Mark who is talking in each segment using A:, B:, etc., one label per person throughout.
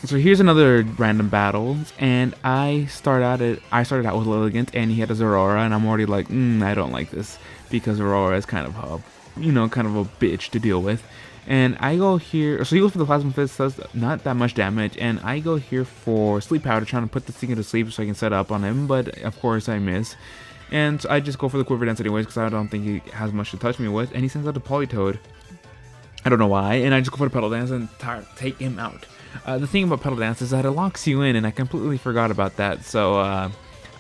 A: So here's another random battle, and I started out with Lilligant, and he had his Aurora, and I'm already like, I don't like this because Aurora is kind of kind of a bitch to deal with. And I go here, so he goes for the Plasma Fist, does not that much damage, and I go here for Sleep Powder, trying to put this thing into sleep so I can set up on him, but of course I miss. And so I just go for the Quiver Dance anyways, because I don't think he has much to touch me with, and he sends out the Politoed. I don't know why, and I just go for the Petal Dance and take him out. The thing about Petal Dance is that it locks you in, and I completely forgot about that, so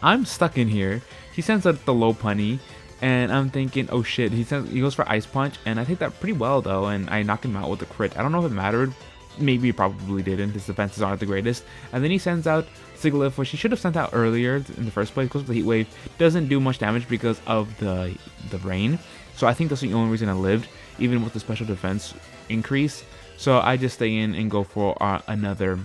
A: I'm stuck in here. He sends out the Low Punny, and I'm thinking, oh shit, he goes for Ice Punch, and I take that pretty well though, and I knock him out with a crit. I don't know if it mattered, maybe it probably didn't, his defenses aren't the greatest. And then he sends out Sigilyph, which he should have sent out earlier in the first place, goes for the Heat Wave, doesn't do much damage because of the rain. So I think that's the only reason I lived, even with the special defense increase. So I just stay in and go for another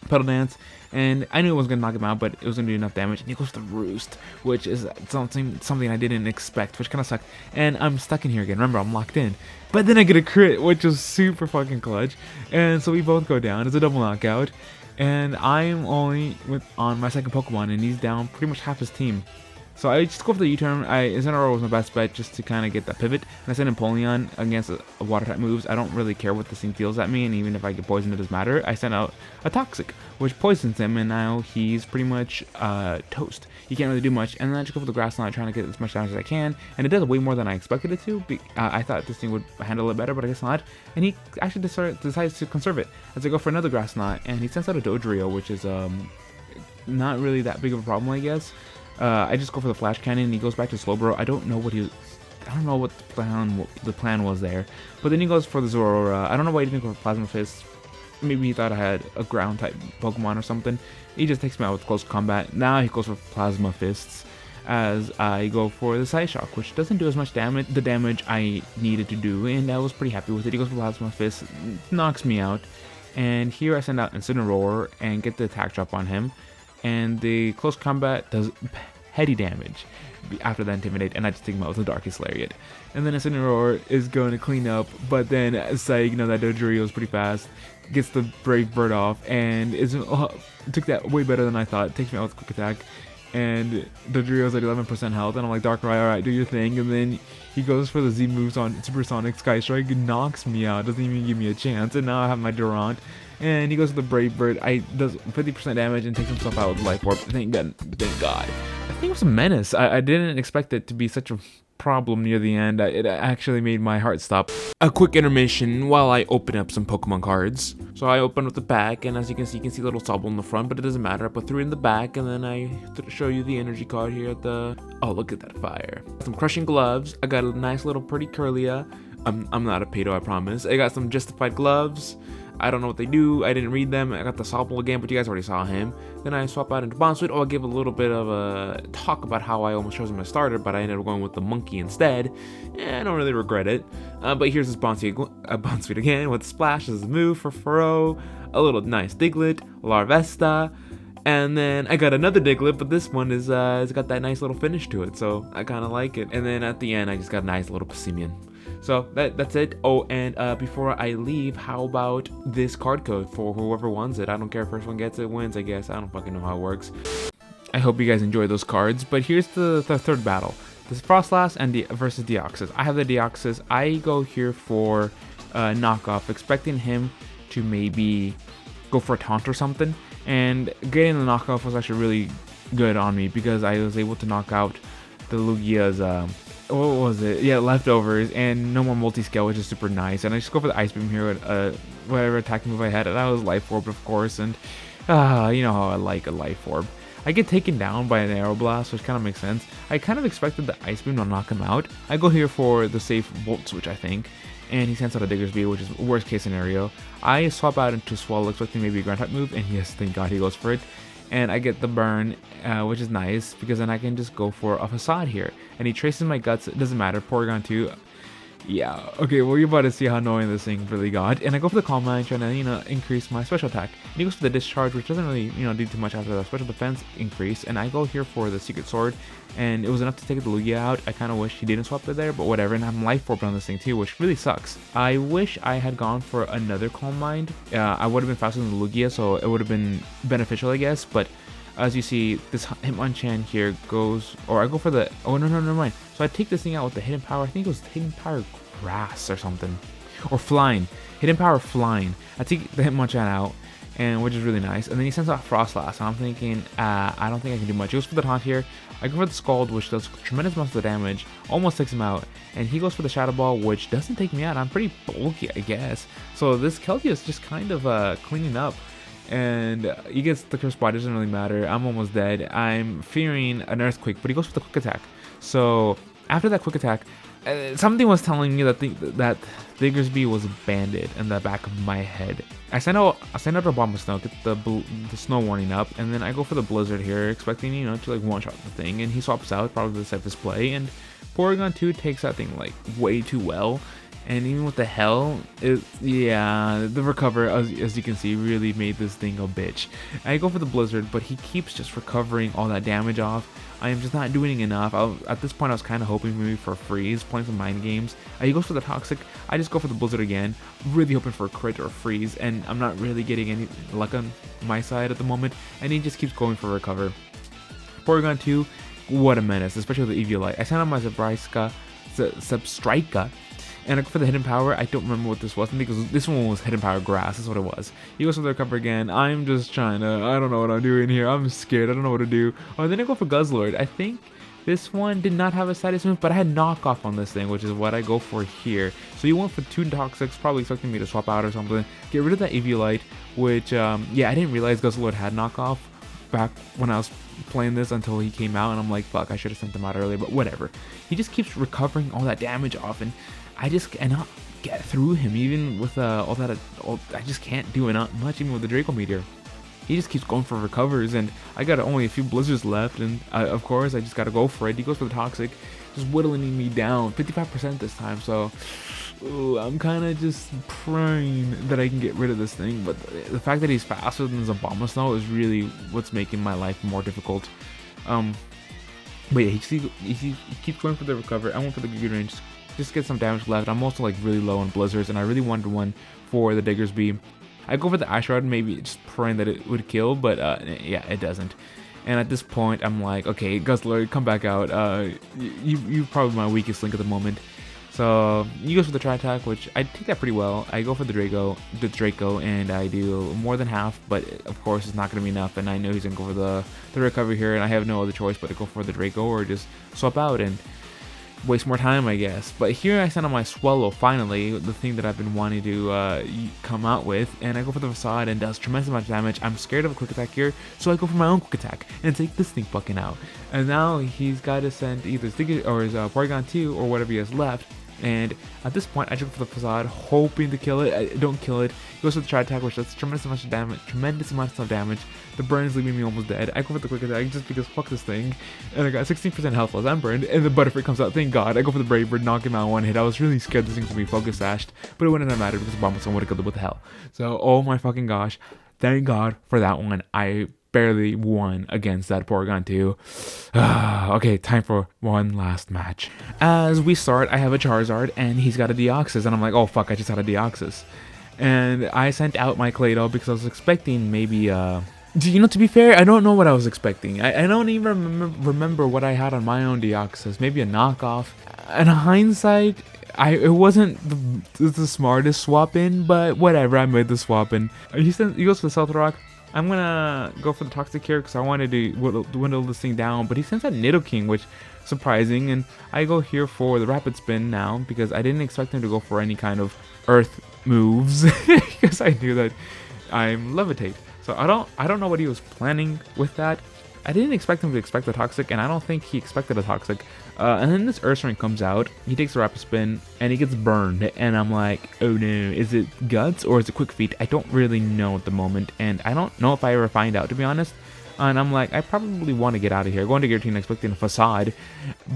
A: Petal Dance, and I knew it was going to knock him out, but it was going to do enough damage, and he goes to Roost, which is something I didn't expect, which kind of sucked, and I'm stuck in here again. Remember, I'm locked in, but then I get a crit, which is super fucking clutch, and so we both go down. It's a double knockout, and I'm only on my second Pokemon, and he's down pretty much half his team. So I just go for the U-turn. Incineroar was my best bet just to kind of get that pivot. And I send Empoleon against a water type moves. I don't really care what this thing deals at me, and even if I get poisoned, it doesn't matter. I send out a Toxic, which poisons him, and now he's pretty much toast. He can't really do much. And then I just go for the Grass Knot, trying to get as much damage as I can. And it does way more than I expected it to. I thought this thing would handle it better, but I guess not. And he actually decides to conserve it as I go for another Grass Knot, and he sends out a Dodrio, which is not really that big of a problem, I guess. I just go for the Flash Cannon, and he goes back to Slowbro. I don't know what the plan was there, but then he goes for the Zorora. I don't know why he didn't go for Plasma Fist. Maybe he thought I had a ground type Pokemon or something. He just takes me out with close combat. Now he goes for Plasma Fists as I go for the Psyshock, which doesn't do as much damage, the damage I needed to do, and I was pretty happy with it. He goes for Plasma Fist, knocks me out, and here I send out Incineroar and get the attack drop on him. And the close combat does heady damage after that Intimidate, and I just take him out with the Darkest Lariat. And then Incineroar is going to clean up, but then that Dodrio is pretty fast, gets the Brave Bird off, and took that way better than I thought. Takes me out with Quick Attack, and Dodrio's at 11% health, and I'm like, Darkrai, alright, do your thing. And then he goes for the Z moves on Supersonic Sky Strike, and knocks me out, doesn't even give me a chance, and now I have my Durant. And he goes to the Brave Bird. Does 50% damage and takes himself out with Life Orb. Thank God. I think it was a menace. I didn't expect it to be such a problem near the end. It actually made my heart stop. A quick intermission while I open up some Pokemon cards. So I open up the back, and as you can see a little Sobble in the front, but it doesn't matter. I put 3 in the back, and then I show you the energy card here at the... Oh, look at that fire. Some Crushing Gloves. I got a nice little pretty Curlia. I'm not a pedo, I promise. I got some Justified Gloves. I don't know what they do. I didn't read them. I got the Sobble again, but you guys already saw him. Then I swap out into Bonsweet. I gave a little bit of a talk about how I almost chose him as starter, but I ended up going with the Monkey instead. I don't really regret it. But here's this Bonsweet again with Splash as a move for Furrow, a little nice Diglett, Larvesta, and then I got another Diglett, but this one is it's got that nice little finish to it, so I kind of like it. And then at the end, I just got a nice little Passimian. So that's it. Oh, and before I leave, how about this card code for whoever wants it? I don't care if first one gets it wins, I guess. I don't fucking know how it works. I hope you guys enjoy those cards, but here's the third battle. This is Frostlass and versus Deoxys. I have the Deoxys. I go here for knockoff, expecting him to maybe go for a taunt or something, and getting the knockoff was actually really good on me because I was able to knock out the Lugia's what was it? Yeah, leftovers, and no more multi-scale, which is super nice. And I just go for the Ice Beam here with whatever attack move I had, and that was Life Orb, of course. And you know how I like a Life Orb. I get taken down by an Aeroblast, which kind of makes sense. I kind of expected the Ice Beam to knock him out. I go here for the safe Volt Switch, I think, and he sends out a Diggersby, which is worst case scenario. I swap out into Swallow, expecting maybe a Ground type move, and yes, thank God he goes for it. And I get the burn, which is nice, because then I can just go for a Facade here. And he traces my Guts, it doesn't matter, Porygon 2. Yeah, okay, well, you're about to see how annoying this thing really got. And I go for the Calm Mind, trying to, increase my special attack. And he goes for the Discharge, which doesn't really, do too much after the special defense increase. And I go here for the Secret Sword, and it was enough to take the Lugia out. I kind of wish he didn't swap it there, but whatever. And I'm Life Orb on this thing too, which really sucks. I wish I had gone for another Calm Mind. I would have been faster than the Lugia, so it would have been beneficial, I guess. But as you see, this Hitmonchan here goes, or I go for the, oh no, never mind. So I take this thing out with the Hidden Power. I think it was Hidden Power Grass or something, or Flying. Hidden Power Flying. I take the Hitmonchan out, and which is really nice. And then he sends out Frostlass, and I'm thinking, I don't think I can do much. He goes for the taunt here. I go for the Scald, which does tremendous amounts of damage, almost takes him out. And he goes for the Shadow Ball, which doesn't take me out. I'm pretty bulky, I guess. So this Keldeo is just kind of cleaning up. And he gets the Curse Body, doesn't really matter. I'm almost dead. I'm fearing an Earthquake, but he goes for the Quick Attack. So after that Quick Attack, something was telling me that that Diggersby was banded in the back of my head. I send out a Bomb of Snow, get the Snow Warning up, and then I go for the Blizzard here, expecting, to like one-shot the thing, and he swaps out, probably the safest play, and Porygon 2 takes that thing like way too well. And even with the Hell, the recover, as you can see, really made this thing a bitch. I go for the Blizzard, but he keeps just recovering all that damage off. I am just not doing enough. At this point, I was kind of hoping maybe for a freeze, playing some mind games. He goes for the Toxic. I just go for the Blizzard again, really hoping for a crit or a freeze, and I'm not really getting any luck on my side at the moment, and he just keeps going for recover. Porygon 2, what a menace, especially with the Eviolite. I sent out my Substrika, and I go for the Hidden Power. I don't remember what this was. I think this one was Hidden Power Grass. That's what it was. He goes for the recover again. I'm just trying to, I don't know what I'm doing here. I'm scared. I don't know what to do. Oh, then I go for Guzzlord. I think this one did not have a status move, but I had knockoff on this thing, which is what I go for here. So you went for 2 Toxics, probably expecting me to swap out or something. Get rid of that Eviolite, which, I didn't realize Guzzlord had knockoff back when I was playing this until he came out, and I'm like, fuck, I should have sent him out earlier, but whatever. He just keeps recovering all that damage off, and I just cannot get through him, even with all that. I just can't do much, even with the Draco Meteor. He just keeps going for recovers, and I got only a few Blizzards left, and of course, I just got to go for it. He goes for the Toxic, just whittling me down, 55% this time, so I'm kind of just praying that I can get rid of this thing, but the fact that he's faster than Abomasnow is really what's making my life more difficult. But yeah, he keeps going for the recover. I went for the Giga Range, just get some damage left. I'm also like really low on Blizzards, and I really wanted one for the Diggersby. I go for the Ice Rod, maybe just praying that it would kill, but yeah, it doesn't. And at this point, I'm like, okay, Guzzlord, come back out. You're probably my weakest link at the moment. So he goes for the Tri-Attack, which I take that pretty well. I go for the Draco, and I do more than half, but of course it's not going to be enough, and I know he's going to go for the recovery here, and I have no other choice but to go for the Draco or just swap out and waste more time, I guess. But here I send on my Swallow, finally, the thing that I've been wanting to come out with, and I go for the Facade, and does tremendous amount of damage. I'm scared of a Quick Attack here, so I go for my own Quick Attack and take this thing fucking out. And now he's got to send either Sticky or his Porygon 2 or whatever he has left. And at this point, I just go for the Facade, hoping to kill it. I don't kill it. He goes for the Tri-Attack, which does tremendous amounts of damage. The burn is leaving me almost dead. I go for the Quick Attack just because fuck this thing. And I got 16% health less. I'm burned. And the Butterfree comes out. Thank God. I go for the Brave Bird, knock him out one hit. I was really scared this thing was going to be Focus Sashed, but it wouldn't have mattered because Abomasnow would have killed it with the hell. So, oh my fucking gosh. Thank God for that one. I barely won against that Porygon 2. Okay, time for one last match. As we start, I have a Charizard, and he's got a Deoxys, and I'm like, oh fuck, I just had a Deoxys. And I sent out my Claydol because I was expecting maybe, to be fair, I don't know what I was expecting. I don't even remember what I had on my own Deoxys. Maybe a knockoff. In hindsight, it wasn't the smartest swap in, but whatever, I made the swap in. He goes for the Stealth Rock. I'm gonna go for the Toxic here because I wanted to dwindle this thing down, but he sends out Nidoking, which is surprising, and I go here for the Rapid Spin now because I didn't expect him to go for any kind of Earth moves because I knew that I'm Levitate. So I don't know what he was planning with that. I didn't expect him to expect a Toxic, and I don't think he expected a Toxic. And then this Ursaring comes out, he takes a Rapid Spin, and he gets burned, and I'm like, oh no, is it Guts or is it Quick Feet? I don't really know at the moment, and I don't know if I ever find out, to be honest. And I'm like, I probably want to get out of here. Going to guillotine expecting a facade,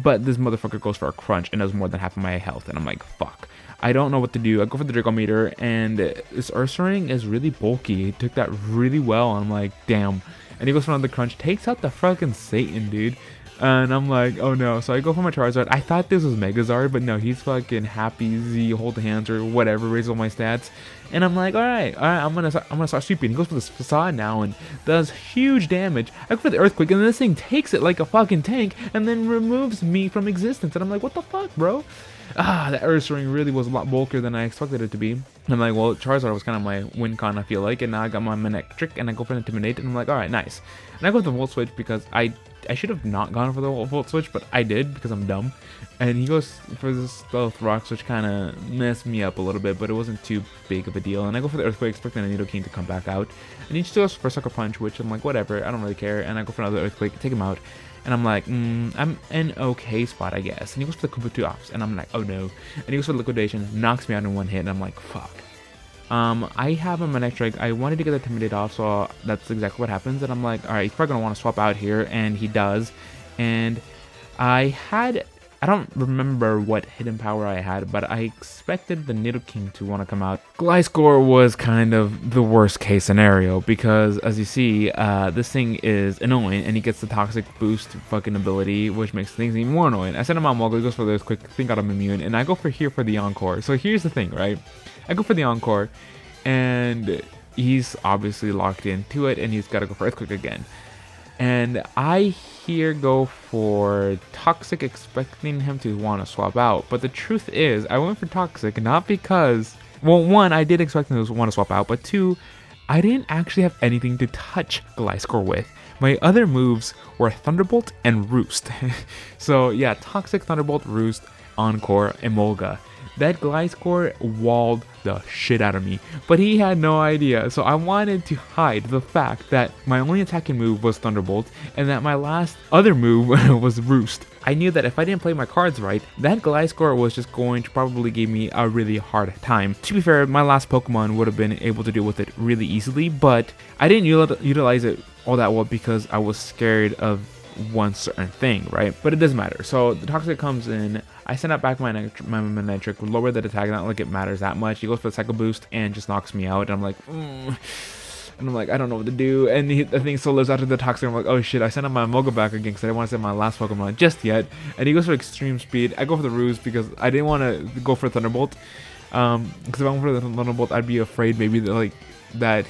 A: but this motherfucker goes for a crunch and does more than half of my health. And I'm like, fuck. I don't know what to do. I go for the Draco meter, and this Ursaring is really bulky. He took that really well. And I'm like, damn. And he goes for another crunch, takes out the fucking Satan, dude. And I'm like, oh no. So I go for my Charizard. I thought this was Megazard, but no, he's fucking happy Z, hold hands or whatever, raises all my stats. And I'm like, all right, I'm gonna start sweeping. He goes for this facade now and does huge damage. I go for the earthquake, and this thing takes it like a fucking tank and then removes me from existence. And I'm like, what the fuck, bro? That Ursaring really was a lot bulkier than I expected it to be. And I'm like, well, Charizard was kind of my win con, I feel like, and now I got my Manectric, and I go for Intimidate, and I'm like, all right, nice. And I go for the Volt Switch because I should have not gone for the Volt Switch, but I did because I'm dumb. And he goes for this Stealth Rocks, which kind of messed me up a little bit, but it wasn't too big of a deal. And I go for the Earthquake, expecting a Nidoking to come back out. And he just goes for Sucker Punch, which I'm like, whatever, I don't really care. And I go for another Earthquake, take him out. And I'm like, I'm in okay spot, I guess. And he goes for the Kabutops, and I'm like, oh no. And he goes for Liquidation, knocks me out in one hit, and I'm like, fuck. I have a Manectric. I wanted to get the Intimidate off, so that's exactly what happens. And I'm like, alright, he's probably going to want to swap out here, and he does. And I don't remember what hidden power I had, but I expected the Nidoking to want to come out. Gliscor was kind of the worst case scenario because, as you see, this thing is annoying, and he gets the Toxic Boost fucking ability, which makes things even more annoying. I send him out Mogul, he goes for this quick think out of immune, and I go for here for the Encore. So here's the thing, right? I go for the Encore, and he's obviously locked into it, and he's got to go for Earthquake again. And I here go for Toxic, expecting him to want to swap out. But the truth is, I went for Toxic not because, well, one, I did expect him to want to swap out, but two, I didn't actually have anything to touch Gliscor with. My other moves were Thunderbolt and Roost. So yeah, Toxic, Thunderbolt, Roost, Encore, Emolga. That Gliscor walled the shit out of me, but he had no idea, so I wanted to hide the fact that my only attacking move was Thunderbolt, and that my last other move was Roost. I knew that if I didn't play my cards right, that Gliscor was just going to probably give me a really hard time. To be fair, my last Pokemon would have been able to deal with it really easily, but I didn't utilize it all that well because I was scared of one certain thing, right? But it doesn't matter. So the Toxic comes in, I send out back my Manectric, lower the attack, not like it matters that much. He goes for the Psycho Boost and just knocks me out, and I'm like, and I'm like, I don't know what to do. And the thing still lives after the Toxic. I'm like, oh shit, I sent out my Moga back again because I didn't want to send my last Pokemon just yet. And he goes for Extreme Speed. I go for the Ruse because I didn't want to go for Thunderbolt. Because if I went for the Thunderbolt, I'd be afraid maybe that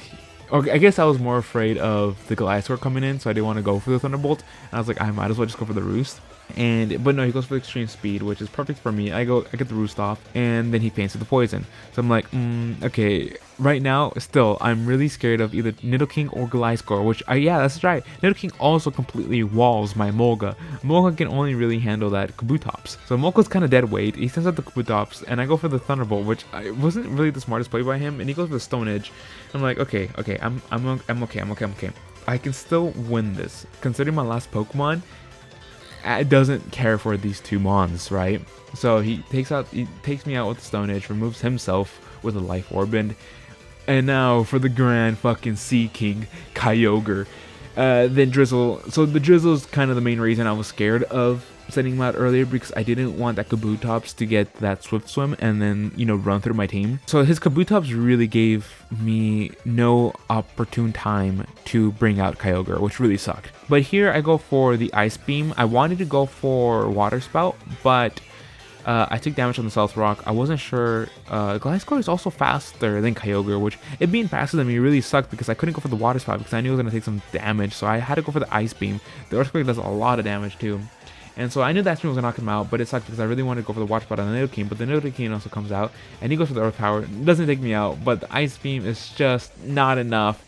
A: okay, I guess I was more afraid of the Gliscor coming in, so I didn't want to go for the Thunderbolt. And I was like, I might as well just go for the Roost. But no, he goes for Extreme Speed, which is perfect for me. I get the Roost off, and then he paints with the Poison. So I'm like, okay. Right now, still, I'm really scared of either Nidoking or Gliscor, which, yeah, that's right. Nidoking also completely walls my Molga. Molga can only really handle that Kabutops. So Molga's kind of dead weight. He sends out the Kabutops, and I go for the Thunderbolt, which wasn't really the smartest play by him. And he goes for the Stone Edge. I'm like, okay, I'm okay. I can still win this. Considering my last Pokemon, it doesn't care for these two Mons, right? So he takes me out with the Stone Edge, removes himself with a Life Orb, and now for the grand fucking Sea King, Kyogre. Then Drizzle. So the Drizzle's kind of the main reason I was scared of sending him out earlier, because I didn't want that Kabutops to get that Swift Swim and then, run through my team. So his Kabutops really gave me no opportune time to bring out Kyogre, which really sucked. But here I go for the Ice Beam. I wanted to go for Water Spout, but I took damage on the Stealth Rock. I wasn't sure. Gliscor is also faster than Kyogre, which it being faster than me really sucked because I couldn't go for the Water Spout because I knew it was going to take some damage. So I had to go for the Ice Beam. The Earthquake does a lot of damage too. And so I knew that Ice Beam was going to knock him out, but it sucked because I really wanted to go for the Water Spout on the Nidoking. But the Nidoking also comes out, and he goes for the Earth Power. It doesn't take me out, but the Ice Beam is just not enough.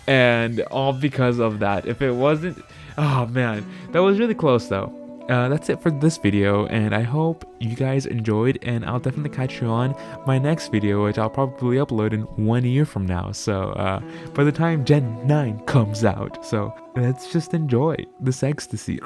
A: And all because of that. If it wasn't... Oh man, that was really close though. That's it for this video, and I hope you guys enjoyed, and I'll definitely catch you on my next video, which I'll probably upload in 1 year from now. So by the time Gen 9 comes out, so let's just enjoy this ecstasy.